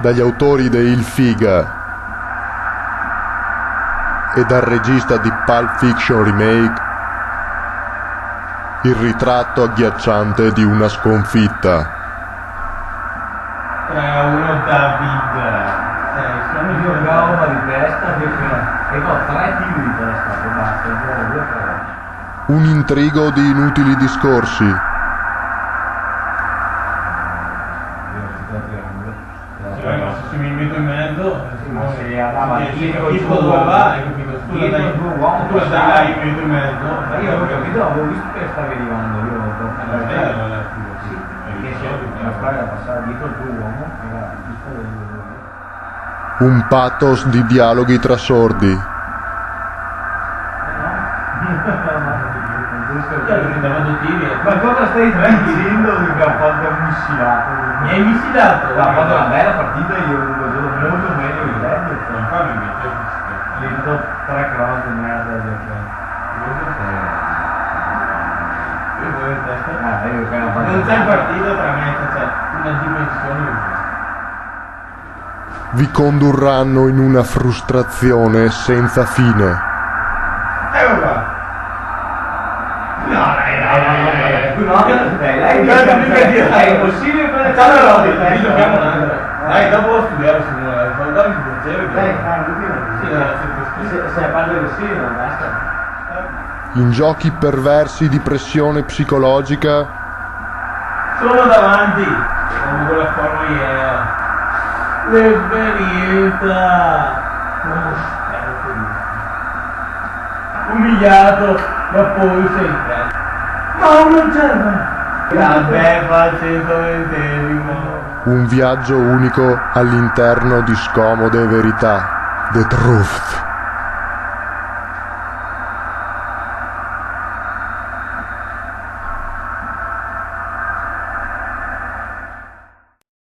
dagli autori di Il Figa e dal regista di Pulp Fiction Remake, il ritratto agghiacciante di una sconfitta. 3-1 David. Sono io gamba di testa e ho 3 tiri di testa e basta, Un intrigo di inutili discorsi. Se mi metto in mezzo, ma se andava dietro il capisco tuo dove uomo, va, hai capito? Tu la dai, tuo uomo, tu la dai, mi metto in mezzo. Io avevo capito, avevo visto che stavi arrivando, io sì, perché se la strada da passare dietro il tuo uomo era giusto Un pathos di dialoghi tra sordi. Ma cosa stai dicendo che ha fatto un missilato? Mi hai missilato? Ha fatto una bella partita, io ho giocato molto meglio di lei. Non fammi mettere. Gli ho dato 3 cross di merda di non c'è partito tra me, c'è una dimensione. Vi condurranno in una frustrazione senza fine. È impossibile per dai, dopo lo studiare Simone, dammi il piacere. Se a parte così non basta. In giochi perversi di pressione psicologica, Sono davanti, come quella forma l'esperienza. Umiliato, ma poi sei te. Ma non c'è. La beffa al 120esimo. un viaggio unico all'interno di scomode verità. The Truth.